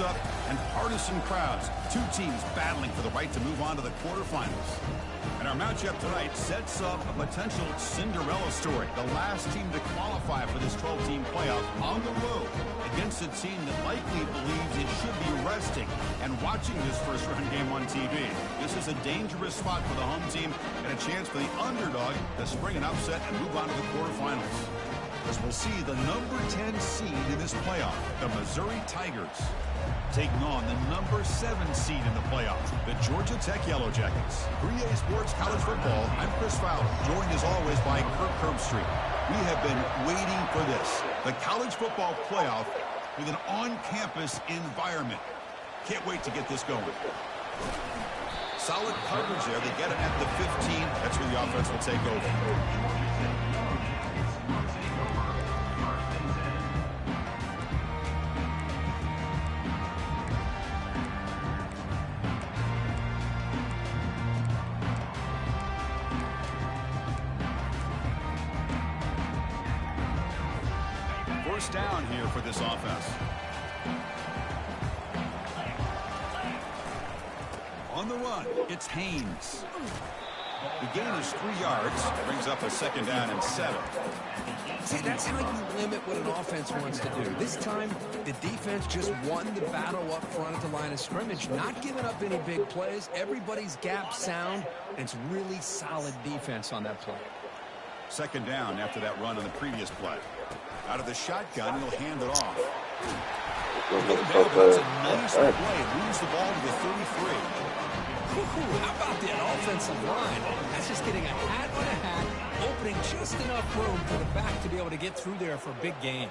up and partisan crowds. Two teams battling for the right to move on to the quarterfinals. And our matchup tonight sets up a potential Cinderella story. The last team to qualify for this 12-team playoff on the road against a team that likely believes it should be resting and watching this first-round game on TV. This is a dangerous spot for the home team and a chance for the underdog to spring an upset and move on to the quarterfinals. As we'll see the number 10 seed in this playoff, the Missouri Tigers, taking on the number 7 seed in the playoff, the Georgia Tech Yellow Jackets. 3A Sports College Football, I'm Chris Fowler, joined as always by Kirk Herbstreit. We have been waiting for this, the college football playoff with an on-campus environment. Can't wait to get this going. Solid coverage there. They get it at the 15. That's where the offense will take over. First down here for this offense. On the run, it's Haynes. The gain is 3 yards. Brings up a second down and 7. See, that's how you limit what an offense wants to do. This time, the defense just won the battle up front at the line of scrimmage, not giving up any big plays. Everybody's gap sound, and it's really solid defense on that play. Second down after that run on the previous play. Out of the shotgun, he'll hand it off. It's a nice play. Moves the ball to the 33. How about that offensive line? That's just getting a hat on a hat, opening just enough room for the back to be able to get through there for a big gain.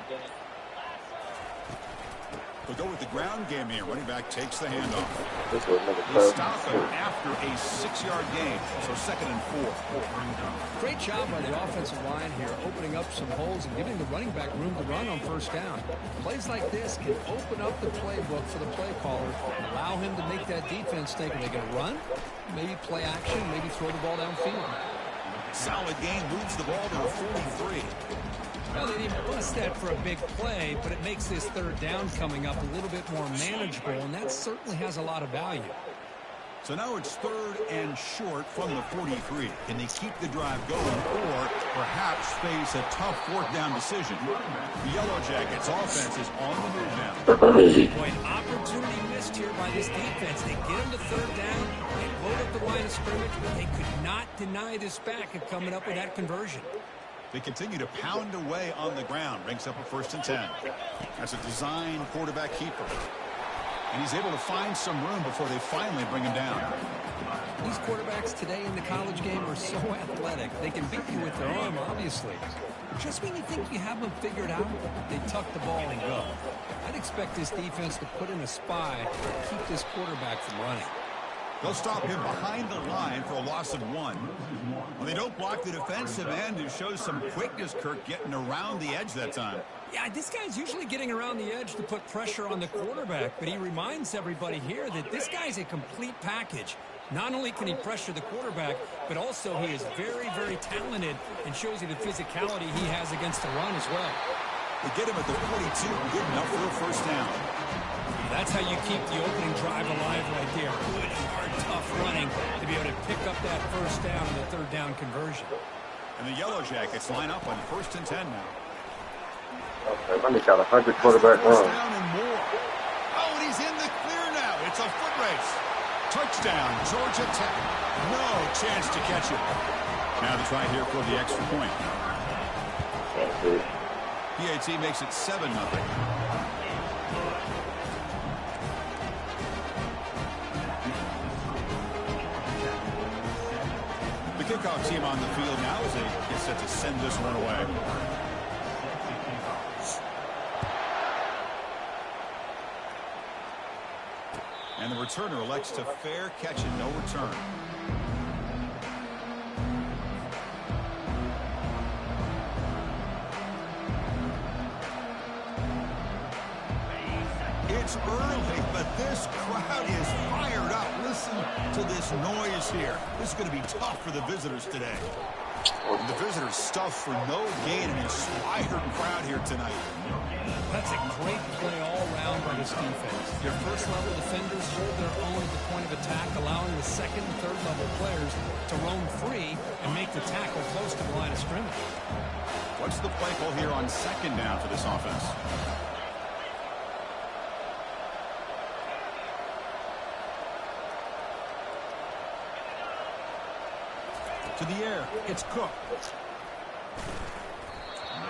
We'll go with the ground game here. Running back takes the handoff. He'll stop him after a 6-yard gain. So 2nd and 4. Great job by the offensive line here, opening up some holes and giving the running back room to run on first down. Plays like this can open up the playbook for the play caller, allow him to make that defense think, are they going to run? Maybe play action, maybe throw the ball downfield. Solid gain, moves the ball to the 43. Well, they didn't bust that for a big play, but it makes this third down coming up a little bit more manageable, and that certainly has a lot of value. So now it's 3rd and short from the 43. Can they keep the drive going or perhaps face a tough 4th down decision? The Yellow Jackets offense is on the move now. Boy, an opportunity missed here by this defense. They get them to 3rd down, they load up the line of scrimmage, but they could not deny this back of coming up with that conversion. They continue to pound away on the ground. Brings up a 1st and 10. That's a design quarterback keeper. And he's able to find some room before they finally bring him down. These quarterbacks today in the college game are so athletic. They can beat you with their arm, obviously. Just when you think you have them figured out, they tuck the ball and go. I'd expect this defense to put in a spy to keep this quarterback from running. They'll stop him behind the line for a loss of 1. Well, they don't block the defensive end, who shows some quickness, Kirk, getting around the edge that time. Yeah, this guy's usually getting around the edge to put pressure on the quarterback, but he reminds everybody here that this guy's a complete package. Not only can he pressure the quarterback, but also he is very, very talented and shows you the physicality he has against the run as well. They get him at the 42, good enough for a 1st down. That's how you keep the opening drive alive right there. Good, hard, tough running to be able to pick up that 1st down and the 3rd down conversion. And the Yellow Jackets line up on 1st and 10 now. Okay, let me count 100 quarterback run. Down and more. Oh, and he's in the clear now. It's a foot race. Touchdown, Georgia Tech. No chance to catch it. Now to try here for the extra point. PAT makes it 7-0. Kickoff team on the field now as they get set to send this one away. And the returner elects to fair catch and no return. It's early, but this crowd is fired up. Listen to this noise here. This is going to be tough for the visitors today. And the visitors stuffed for no gain in an inspired crowd here tonight. That's a great play all around by this defense. Your first-level defenders hold their own at the point of attack, allowing the second and third-level players to roam free and make the tackle close to the line of scrimmage. What's the play call here on second down for this offense? To the air, it's Cook.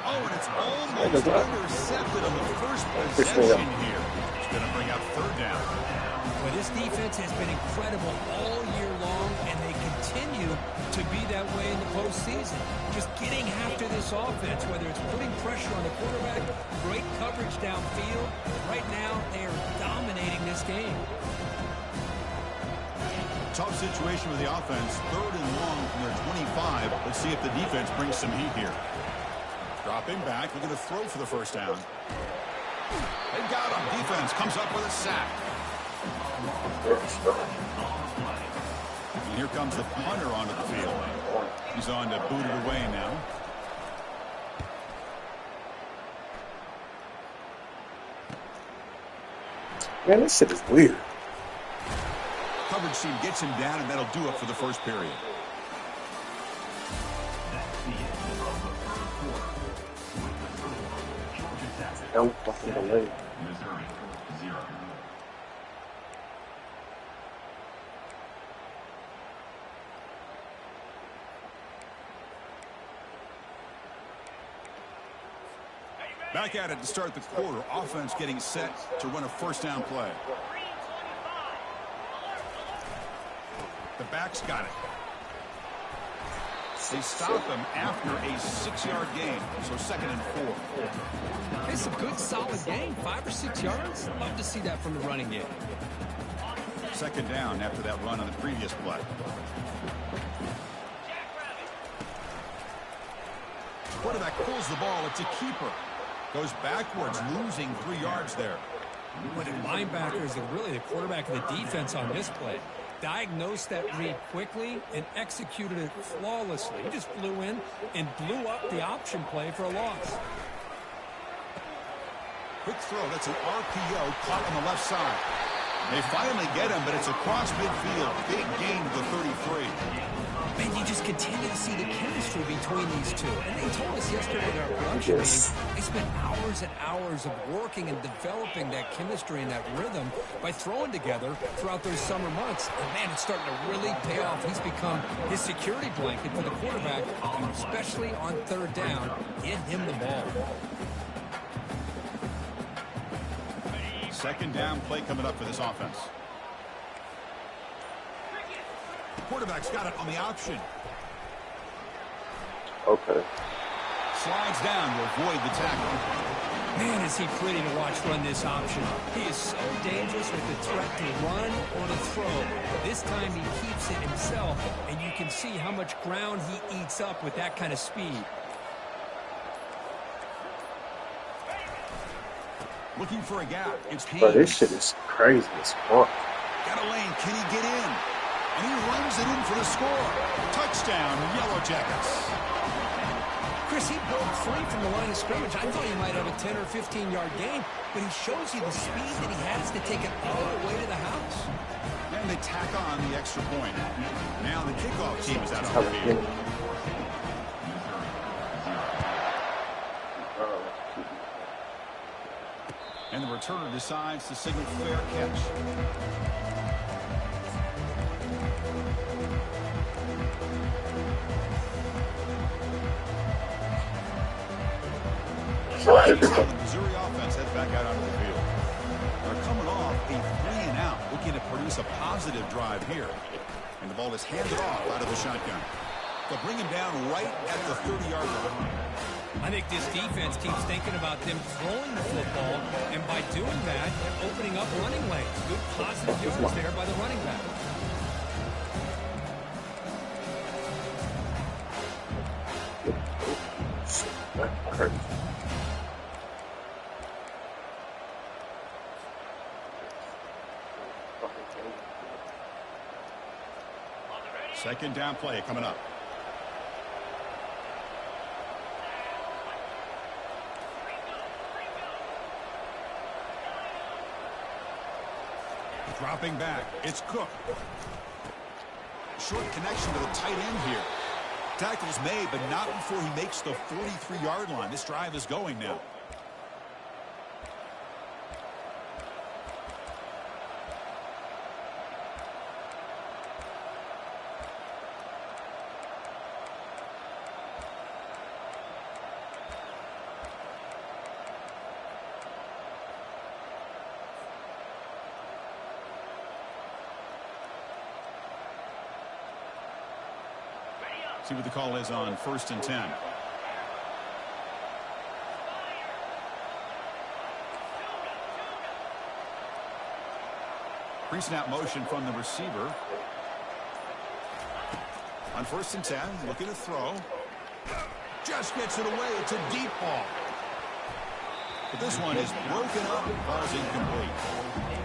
Oh, and it's almost intercepted on the first possession here. It's going to bring up third down. Well, this defense has been incredible all year long, and they continue to be that way in the postseason. Just getting after this offense, whether it's putting pressure on the quarterback, great coverage downfield. Right now, they are dominating this game. Tough situation with the offense. Third and long from their 25. Let's see if the defense brings some heat here. Dropping back, looking to throw for the first down. They got him. Defense comes up with a sack. And here comes the punter onto the field. He's on to boot it away now. Man, this shit is weird. Coverage team gets him down, and that'll do it for the first period. Don't fucking believe. Back at it to start the quarter. Offense getting set to run a first down play. The back's got it. They stop him after a 6-yard gain, so second and 4. It's a good, solid game, 5 or 6 yards. Love to see that from the running game. Second down after that run on the previous play. Quarterback pulls the ball. It's a keeper. Goes backwards, losing 3 yards there. But the linebackers are really the quarterback of the defense on this play. Diagnosed that read quickly and executed it flawlessly. He just flew in and blew up the option play for a loss. Quick throw. That's an RPO caught on the left side. They finally get him, but it's across midfield. Big gain to the 33. Man, you just continue to see the chemistry between these two. And they told us yesterday at our production meeting, they spent hours and hours of working and developing that chemistry and that rhythm by throwing together throughout those summer months. And, man, it's starting to really pay off. He's become his security blanket for the quarterback, especially on third down. Get him the ball. Second down play coming up for this offense. Quarterback's got it on the option. Okay. Slides down to avoid the tackle. Man, is he pretty to watch run this option. He is so dangerous with the threat to run or to throw. This time he keeps it himself, and you can see how much ground he eats up with that kind of speed. Looking for a gap. It's Haynes. But this shit is crazy as fuck. Got a lane. Can he get in? And he runs it in for the score. Touchdown, Yellow Jackets. Chris, he broke free from the line of scrimmage. I thought he might have a 10 or 15-yard gain, but he shows you the speed that he has to take it all the way to the house. And they tack on the extra point. Now the kickoff team is out on the field. And the returner decides to signal fair catch. The Missouri offense heads back out onto the field. They're coming off a 3-and-out, looking to produce a positive drive here. And the ball is handed off out of the shotgun. They'll bring him down right at the 30-yard line. I think this defense keeps thinking about them throwing the football, and by doing that, they're opening up running lanes. Good positive yards there by the running back. That's crazy. Second down play coming up. Dropping back. It's Cook. Short connection to the tight end here. Tackle's made, but not before he makes the 43-yard line. This drive is going now. See what the call is on 1st and 10. Pre-snap motion from the receiver. On 1st and 10, looking to throw. Just gets it away. It's a deep ball. But this one is broken up. Ball's incomplete.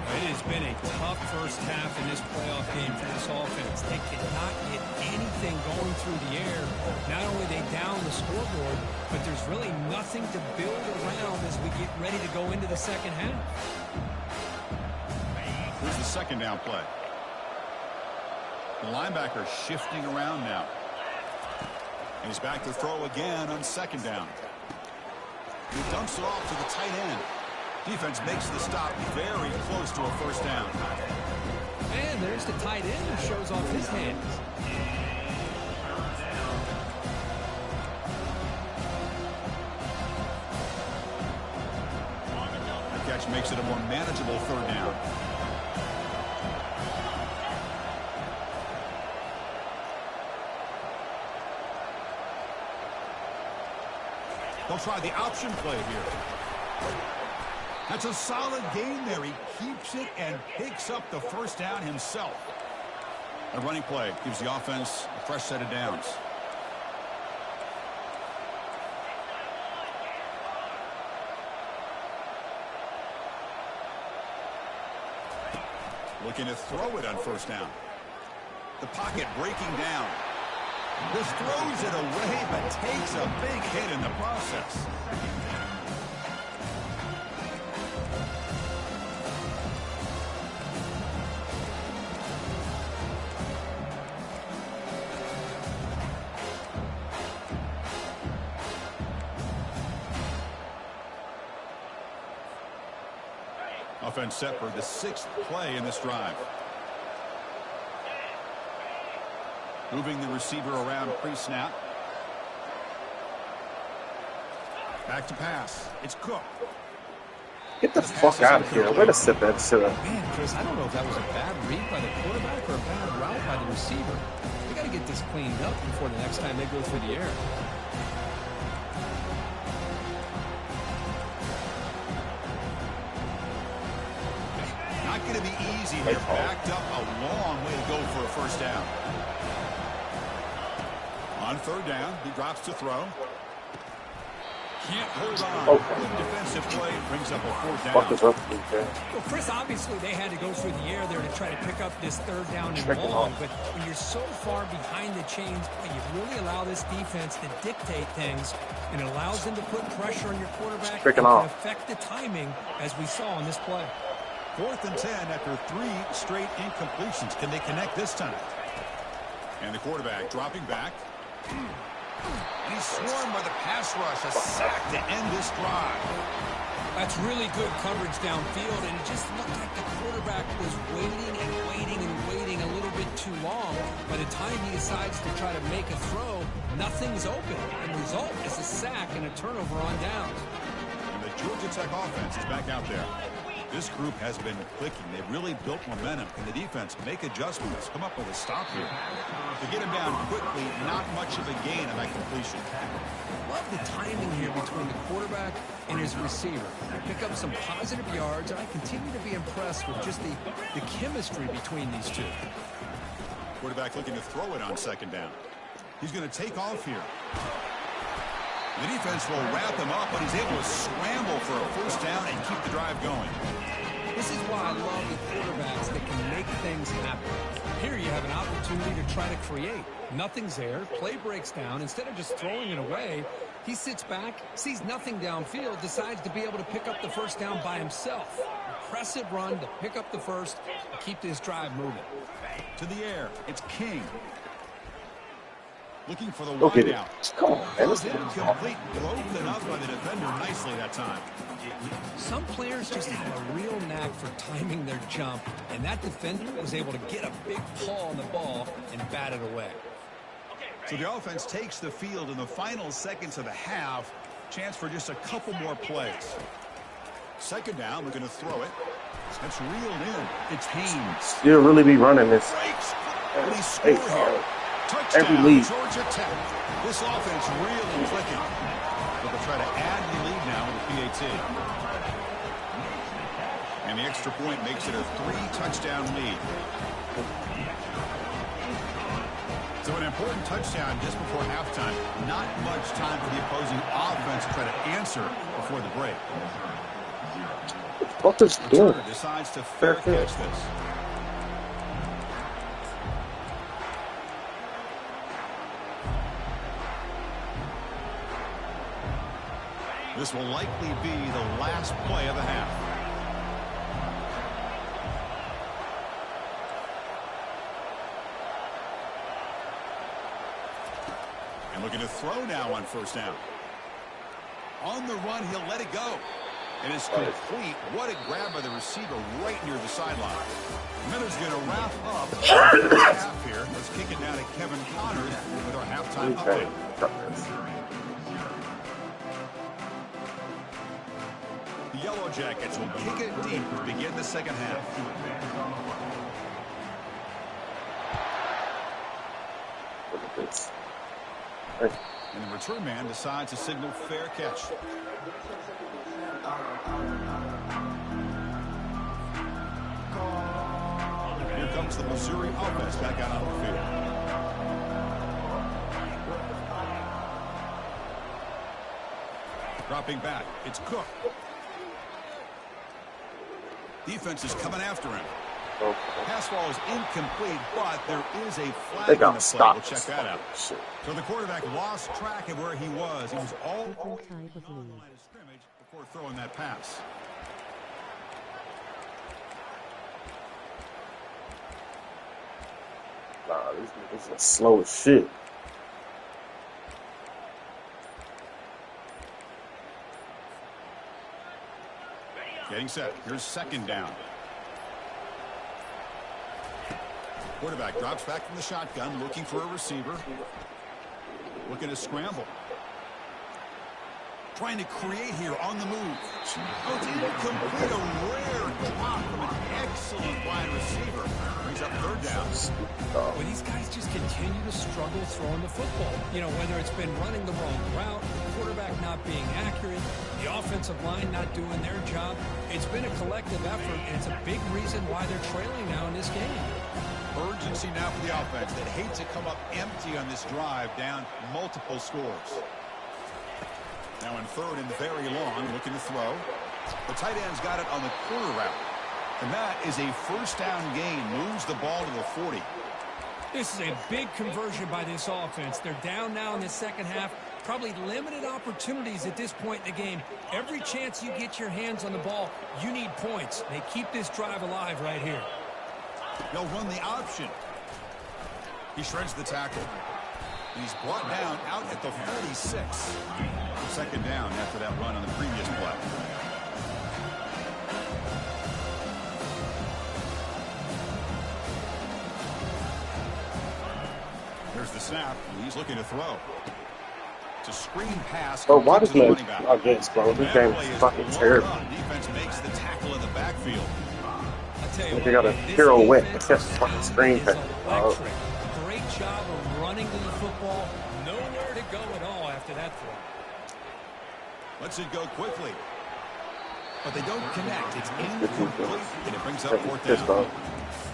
It has been a tough first half in this playoff game for this offense. They cannot get anything going through the air. Not only are they down the scoreboard, but there's really nothing to build around as we get ready to go into the second half. Here's the second down play. The linebacker shifting around now. And he's back to throw again on second down. He dumps it off to the tight end. Defense makes the stop very close to a first down. And there's the tight end who shows off his hands. The catch makes it a more manageable third down. They'll try the option play here. That's a solid gain there. He keeps it and picks up the first down himself. A running play gives the offense a fresh set of downs. Looking to throw it on first down. The pocket breaking down. This throws it away, but takes a big hit in the process. Offense set for the 6th play in this drive. Moving the receiver around pre-snap. Back to pass. It's Cook. Get the fuck out of here. Way to sit that shit up. Man, Chris, I don't know if that was a bad read by the quarterback or a bad route by the receiver. They got to get this cleaned up before the next time they go through the air. Not going to be easy. They're backed up a long way to go for a first down. On third down, he drops to throw. Can't hold on. Good defensive play brings up a fourth down. Well, Chris, obviously they had to go through the air there to try to pick up this third down and long. But when you're so far behind the chains, you really allow this defense to dictate things, and it allows them to put pressure on your quarterback and can affect the timing, as we saw on this play. 4th and 10 after 3 straight incompletions. Can they connect this time? And the quarterback dropping back. And he's swarmed by the pass rush. A sack to end this drive. That's really good coverage downfield, and it just looked like the quarterback was waiting and waiting and waiting a little bit too long. By the time he decides to try to make a throw, nothing's open. And the result is a sack and a turnover on downs. And the Georgia Tech offense is back out there. This group has been clicking. They've really built momentum. Can the defense make adjustments? Come up with a stop here. To get him down quickly, not much of a gain on that completion. Love the timing here between the quarterback and his receiver. Pick up some positive yards, and I continue to be impressed with just the chemistry between these two. Quarterback looking to throw it on second down. He's going to take off here. The defense will wrap him up, but he's able to scramble for a first down and keep the drive going. This is why I love the quarterbacks that can make things happen. Here you have an opportunity to try to create. Nothing's there. Play breaks down. Instead of just throwing it away, he sits back, sees nothing downfield, decides to be able to pick up the first down by himself. impressive run to pick up the first and keep this drive moving. To the air, it's King. Looking for the Look at it. wideout. Come on, man. Goes incomplete, broken up by the defender nicely that time. Some players just have a real knack for timing their jump, and that defender was able to get a big paw on the ball and bat it away. So the offense takes the field in the final seconds of the half. Chance for just a couple more plays. Second down, we're going to throw it. That's reeled in. It's Haynes. Still really be running this. But he scored here. Touchdown, Every lead. Georgia Tech. This offense really clicking. But they'll try to add the lead now with a PAT. And the extra point makes it a 3-touchdown lead. So an important touchdown just before halftime. Not much time for the opposing offense to try to answer before the break. What is he doing? Returner decides to fair catch this. This will likely be the last play of the half. And looking to throw now on first down. On the run, he'll let it go. And it's complete. What a grab by the receiver right near the sideline. Miller's going to wrap up the half here. Let's kick it now to Kevin Connors with our halftime update. The Yellow Jackets will kick it deep to begin the second half. Look at this. And the return man decides to signal fair catch. Here comes the Missouri offense back out on the field. Dropping back, it's Cook. Defense is coming after him. Pass ball is incomplete, but there is a flag on the play. We'll check that out. So the quarterback lost track of where he was. He was all on the line of scrimmage before throwing that pass. Nah, this is slow as shit. Getting set. Here's second down. Quarterback drops back from the shotgun, looking for a receiver. Looking to scramble. Trying to create here on the move. Oh, it's incomplete. A rare drop from an excellent wide receiver. Brings up third down. Well, these guys just continue to struggle throwing the football. You know, whether it's been running the wrong route, quarterback not being accurate, the offensive line not doing their job. It's been a collective effort, and it's a big reason why they're trailing now in this game. Urgency now for the offense that hates to come up empty on this drive, down multiple scores. Now in third and very long, looking to throw. The tight end's got it on the corner route. And that is a first down gain. Moves the ball to the 40. This is a big conversion by this offense. They're down now in the second half. Probably limited opportunities at this point in the game. Every chance you get your hands on the ball, you need points. They keep this drive alive right here. They'll run the option. He shreds the tackle. And he's brought down out at the 46. Second down after that run on the previous play. There's the snap. And he's looking to throw. It's a screen pass. Bro, why does he not this, bro? This game is fucking terrible. Defense makes the tackle in the backfield. They got a pirouette. It's just a fucking screen pass. Great job of running to the football. Nowhere to go at all after that throw. Lets it go quickly. But they don't connect. It's incomplete, and it brings up fourth down.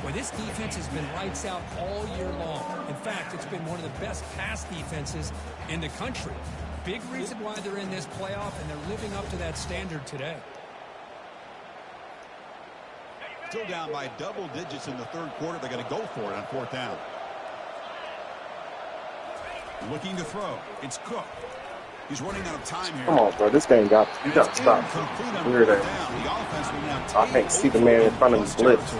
Well, this defense has been lights out all year long. In fact, it's been one of the best pass defenses in the country. Big reason why they're in this playoff, and they're living up to that standard today. Still down by double digits in the third quarter. They're going to go for it on fourth down. Looking to throw. It's Cook. He's running out of time here. Come on, bro. This game got you got to stop. Weird The ass. offense will now I can't see the man in front of me blitz.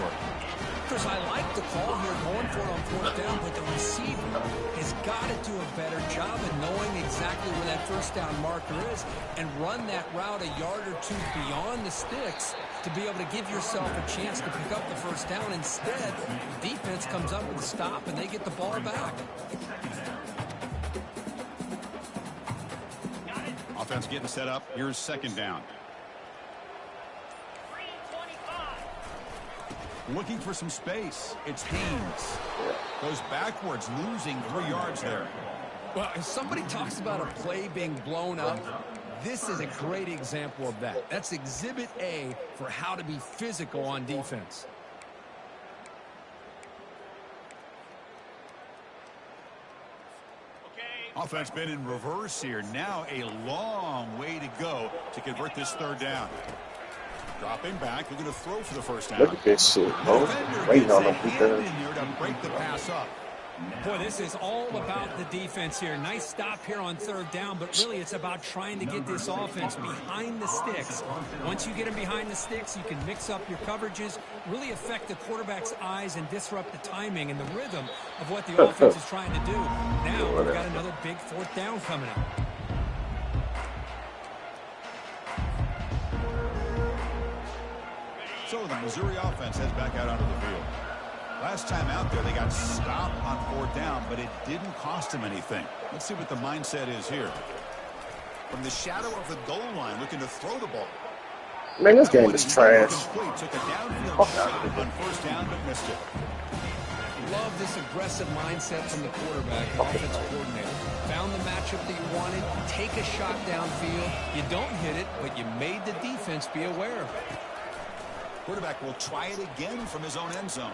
Chris, I like the call here going for it on fourth down, but the receiver has got to do a better job of knowing exactly where that first down marker is and run that route a yard or two beyond the sticks to be able to give yourself a chance to pick up the first down. Instead, the defense comes up with a stop and they get the ball back. Offense getting set up. Here's second down. Looking for some space. It's Haynes. Goes backwards, losing 3 yards there. Well, if somebody talks about a play being blown up, this is a great example of that. That's exhibit A for how to be physical on defense. Offense been in reverse here. Now a long way to go to convert this third down. Dropping back, looking to throw for the first down. Look at this shit, bro. Waiting on them defenders. In there to break the pass up. Boy, this is all about the defense here. Nice stop here on third down, but really it's about trying to get this offense behind the sticks. Once you get them behind the sticks, you can mix up your coverages, really affect the quarterback's eyes and disrupt the timing and the rhythm of what the offense is trying to do. Now we've got another big fourth down coming up. So the Missouri offense heads back out onto the field. Last time out there, they got stopped on fourth down, but it didn't cost them anything. Let's see what the mindset is here. From the shadow of the goal line, looking to throw the ball. Man, this game is trash. Took a downfield shot on first down, but missed it. Love this aggressive mindset from the quarterback and offensive coordinator. Found the matchup that you wanted, take a shot downfield. You don't hit it, but you made the defense be aware of it. Quarterback will try it again from his own end zone.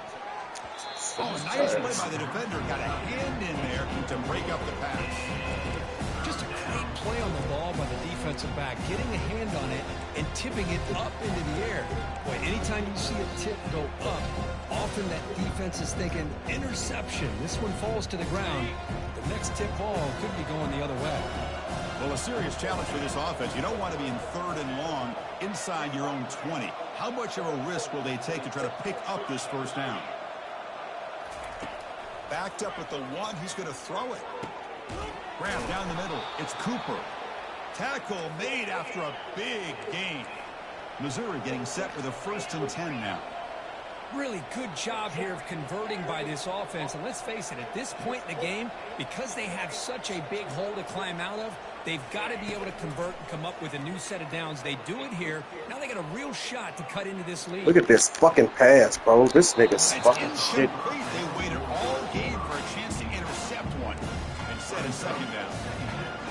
Oh, nice play by the defender. Got a hand in there to break up the pass. Just a great play on the ball by the defensive back, getting a hand on it and tipping it up into the air. Boy, anytime you see a tip go up, often that defense is thinking interception. This one falls to the ground. The next tip ball could be going the other way. Well, a serious challenge for this offense. You don't want to be in third and long inside your own 20. How much of a risk will they take to try to pick up this first down? Backed up with the one, he's going to throw it. Grab down the middle. It's Cooper. Tackle made after a big gain. Missouri getting set with a 1st and 10 now. Really good job here of converting by this offense. And let's face it, at this point in the game, because they have such a big hole to climb out of, they've got to be able to convert and come up with a new set of downs. They do it here. Now they got a real shot to cut into this lead. Look at this fucking pass, bro. This nigga's fucking shit. They waited all game for a chance to intercept one and set a second down.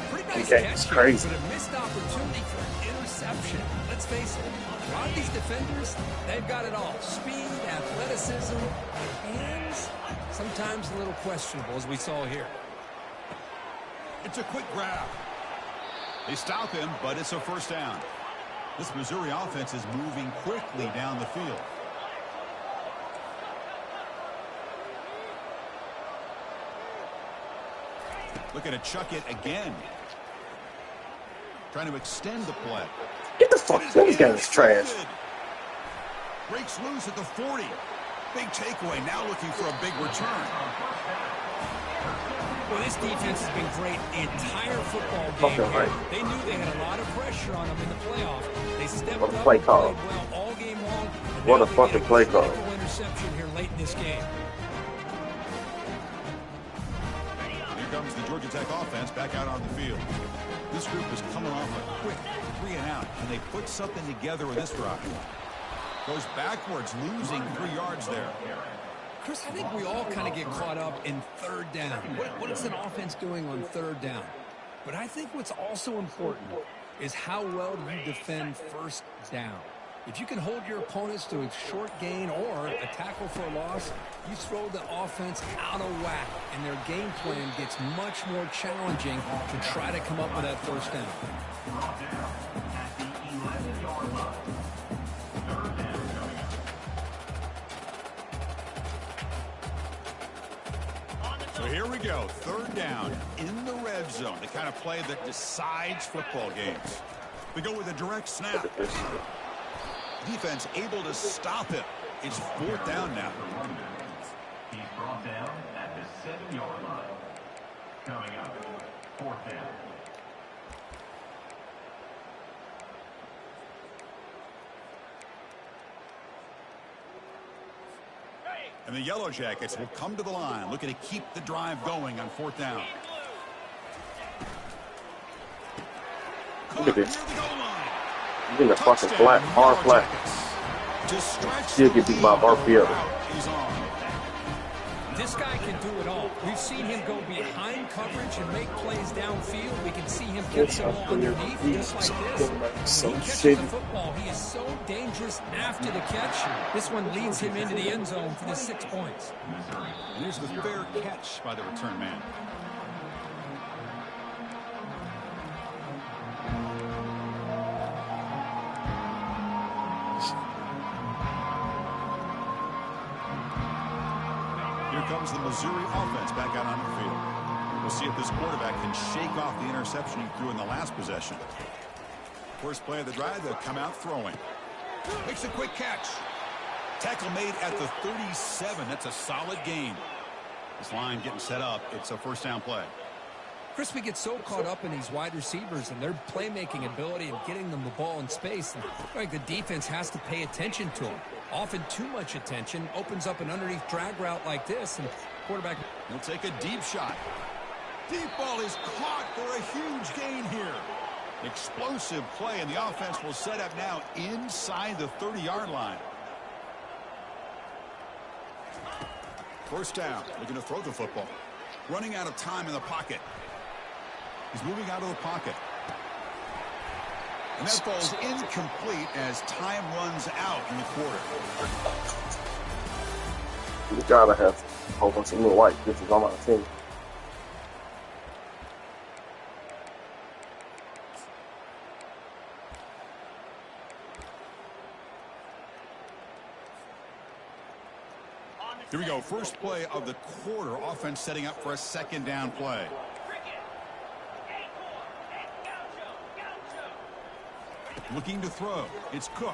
Pretty nice It's catch crazy. here, but a missed opportunity for an interception. Let's face it, a lot of these defenders, they've got it all. Speed, athleticism, hands, sometimes a little questionable, as we saw here. It's a quick grab. They stop him, but it's a first down. This Missouri offense is moving quickly down the field. Looking to chuck it again. Trying to extend the play. Get the fuck. This game is trash. Breaks loose at the 40. Big takeaway. Now looking for a big return. Well, this defense has been great the entire football game here. Right. They knew they had a lot of pressure on them in the playoff. They stepped What a up play and call. played well all game long. What a fucking play call. Interception here late in this game. Here comes the Georgia Tech offense back out on the field. This group is coming off a quick 3 and out, and they put something together with this drive. Goes backwards, losing 3 yards there. Chris, I think we all kind of get caught up in third down. What is an offense doing on third down? But I think what's also important is how well do you defend first down. If you can hold your opponents to a short gain or a tackle for a loss, you throw the offense out of whack, and their game plan gets much more challenging to try to come up with that first down. So here we go, third down in the red zone, the kind of play that decides football games. We go with a direct snap. Defense able to stop it. It's fourth down now. He's brought down at the 7-yard line. Coming up, fourth down. And the Yellow Jackets will come to the line, looking to keep the drive going on fourth down. Look at this. He's in the fucking flat, hard flat. Still get beat by RPO. This guy can do it all. We've seen him go behind coverage and make plays downfield. We can see him get the ball underneath just like this. When he catches the football, he is so dangerous after the catch. This one leads him into the end zone for the 6 points. And here's the fair catch by the return man. Here comes the Missouri offense back out on the field. We'll see if this quarterback can shake off the interception he threw in the last possession. First play of the drive, they'll come out throwing. Makes a quick catch. Tackle made at the 37. That's a solid gain. This line getting set up. It's a first down play. Chris, we get so caught up in these wide receivers and their playmaking ability and getting them the ball in space. And like the defense has to pay attention to them. Often too much attention opens up an underneath drag route like this, and quarterback will take a deep shot. Deep ball is caught for a huge gain here. Explosive play, and the offense will set up now inside the 30-yard line. First down, looking to throw the football. Running out of time in the pocket. He's moving out of the pocket. And that ball's incomplete as time runs out in the quarter. You gotta have a whole bunch of little white bitches on my team. Here we go. First play of the quarter. Offense setting up for a second down play. Looking to throw. It's Cook.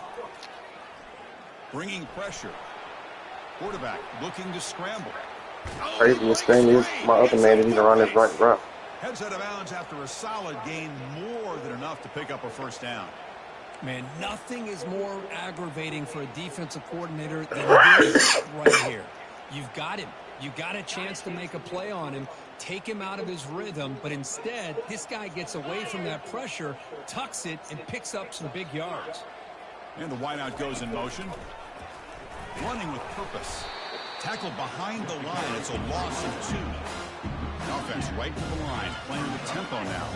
Bringing pressure. Quarterback looking to scramble. Craziest thing is my other man didn't even run his right route. Heads out of bounds after a solid gain, more than enough to pick up a first down. Man, nothing is more aggravating for a defensive coordinator than this right here. You've got him. You got a chance to make a play on him, take him out of his rhythm, but instead, this guy gets away from that pressure, tucks it, and picks up some big yards. And the wideout goes in motion. Running with purpose. Tackled behind the line. It's a loss of 2. The offense right to the line, playing with tempo now.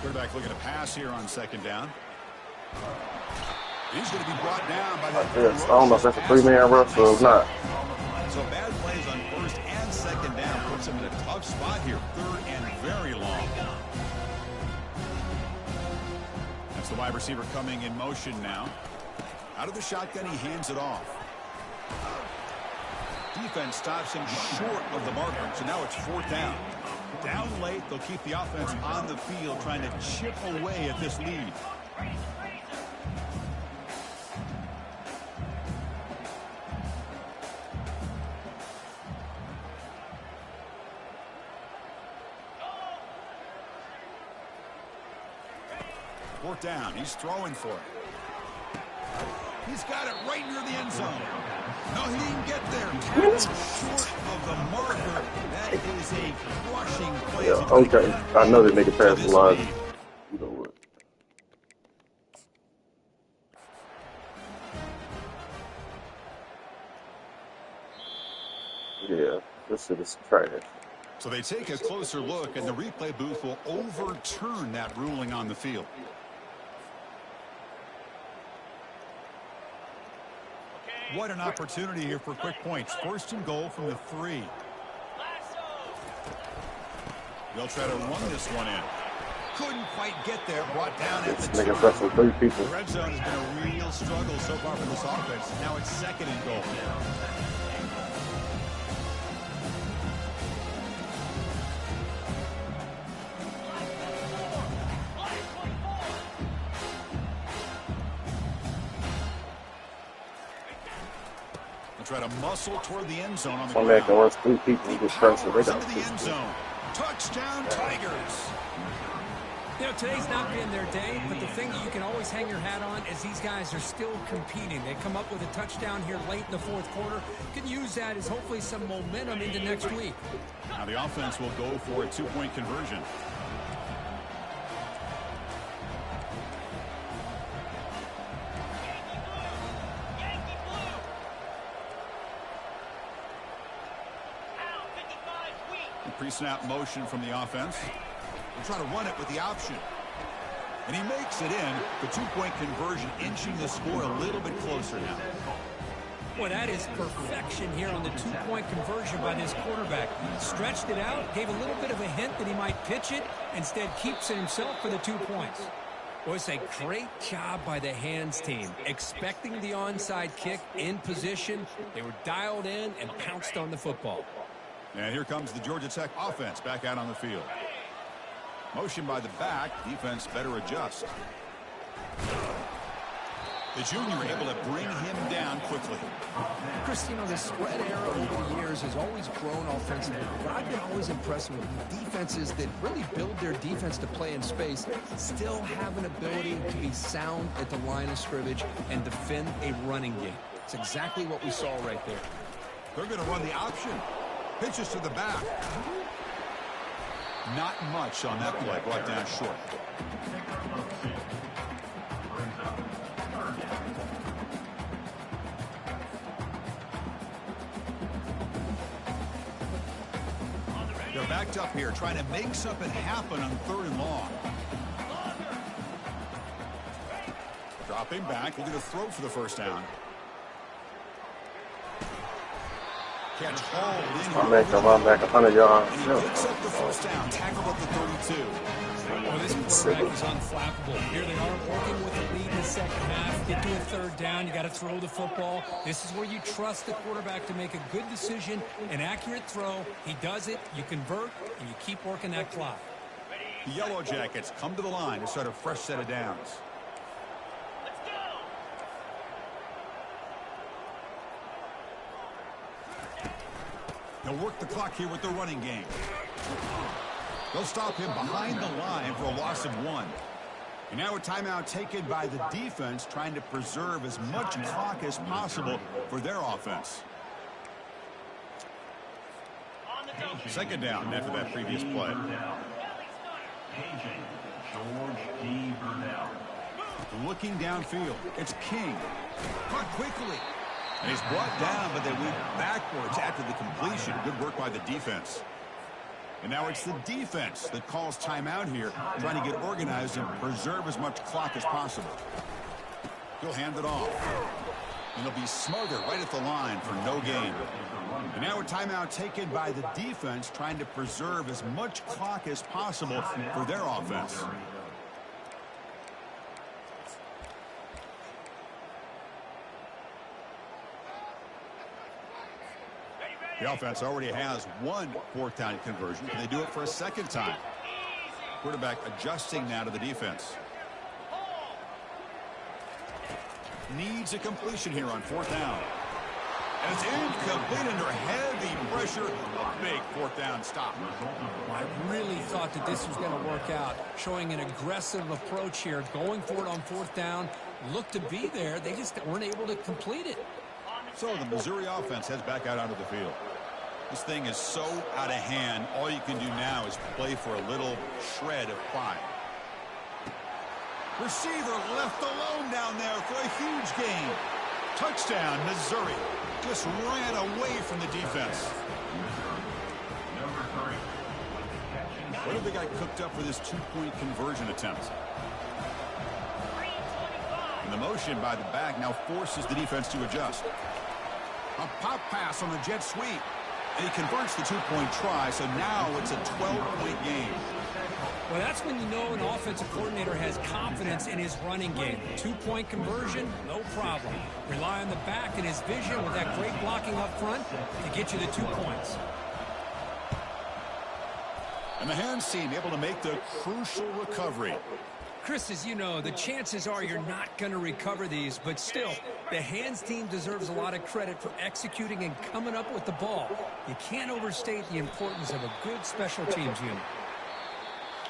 Quarterback looking to pass here on second down. He's going to be brought down by that. Yes, I don't know if that's a 3-man rush or not. So bad plays on first and second down puts him in a tough spot here. Third and very long. That's the wide receiver coming in motion now. Out of the shotgun, he hands it off. Defense stops him short of the marker. So now it's fourth down. Down late, they'll keep the offense on the field trying to chip away at this lead. Fourth down. He's throwing for it. He's got it right near the end zone. No, he didn't get there. Short of the marker. That is a crushing play. Yeah, okay. I know they make it past the line. You know what? Yeah, this shit is trash. So they take a closer look, and the replay booth will overturn that ruling on the field. What an opportunity here for quick points. First and goal from the 3. They'll try to run this one in. Couldn't quite get there. Brought down at the 2. Niggas wrestle 3 people. The red zone has been a real struggle so far for this offense. Now it's 2nd and goal. Try to muscle toward the end zone on the One man ground. can rush 3 people and get pressure. They got Into the end zone. Touchdown, Tigers. You know, today's not been their day, but the thing that you can always hang your hat on is these guys are still competing. They come up with a touchdown here late in the 4th quarter. Can use that as hopefully some momentum into next week. Now the offense will go for a 2-point conversion. Pre-snap motion from the offense. We're trying to run it with the option. And he makes it in. The 2-point conversion inching the score a little bit closer now. Boy, that is perfection here on the 2-point conversion by this quarterback. Stretched it out, gave a little bit of a hint that he might pitch it, instead keeps it himself for the 2 points. Boy, it's a great job by the hands team. Expecting the onside kick in position. They were dialed in and pounced on the football. And here comes the Georgia Tech offense back out on the field. Motion by the back. Defense better adjust. The junior able to bring him down quickly. Chris, you know, the spread era over the years has always grown offensively. But I've been always impressed with defenses that really build their defense to play in space, still have an ability to be sound at the line of scrimmage and defend a running game. It's exactly what we saw right there. They're going to run the option. Pitches to the back. Not much on that play. Brought down short. They're backed up here, trying to make something happen on 3rd and long. Dropping back, looking to throw for the 1st down. Catch hauled in. My man can run back 100 yards. And he picks up the 1st down, tackled at the 32. Well, this quarterback is unflappable. Here they are working with the lead in the 2nd half. Get to a 3rd down. You got to throw the football. This is where you trust the quarterback to make a good decision, an accurate throw. He does it, you convert, and you keep working that clock. The Yellow Jackets come to the line to start a fresh set of downs. They'll work the clock here with the running game. They'll stop him behind the line for a loss of 1. And now a timeout taken by the defense, trying to preserve as much clock as possible for their offense. 2nd down after that previous play. Looking downfield, it's King. Caught quickly. And he's brought down, but they went backwards after the completion. Good work by the defense. And now it's the defense that calls timeout here, trying to get organized and preserve as much clock as possible. He'll hand it off. And they'll be smothered right at the line for no gain. And now a timeout taken by the defense, trying to preserve as much clock as possible for their offense. The offense already has 1 4th down conversion. Can they do it for a 2nd time? Quarterback adjusting now to the defense. Needs a completion here on 4th down. And it's incomplete under heavy pressure. A big 4th down stop. I really thought that this was going to work out, showing an aggressive approach here, going for it on 4th down. Looked to be there. They just weren't able to complete it. So the Missouri offense heads back out onto the field. This thing is so out of hand, all you can do now is play for a little shred of pride. Receiver left alone down there for a huge gain. Touchdown, Missouri. Just ran away from the defense. What have they got cooked up for this 2-point conversion attempt? And the motion by the back now forces the defense to adjust. A pop pass on the jet sweep. And he converts the 2-point try, so now it's a 12-point game. Well, that's when you know an offensive coordinator has confidence in his running game. 2-point conversion, no problem. Rely on the back and his vision with that great blocking up front to get you the 2 points. And the hands team able to make the crucial recovery. Chris, as you know, the chances are you're not going to recover these, but still, the hands team deserves a lot of credit for executing and coming up with the ball. You can't overstate the importance of a good special teams unit.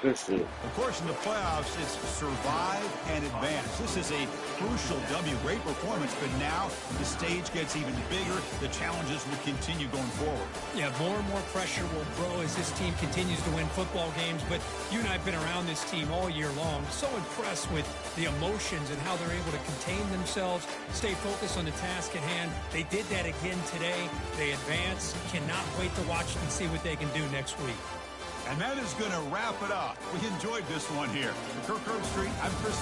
Of course, in the playoffs, it's survive and advance. This is a crucial W. Great performance, but now the stage gets even bigger. The challenges will continue going forward. Yeah, more and more pressure will grow as this team continues to win football games, but you and I have been around this team all year long. So impressed with the emotions and how they're able to contain themselves, stay focused on the task at hand. They did that again today. They advance. Cannot wait to watch and see what they can do next week. And that is going to wrap it up. We enjoyed this one here. For Kirk Herbstreit, I'm Chris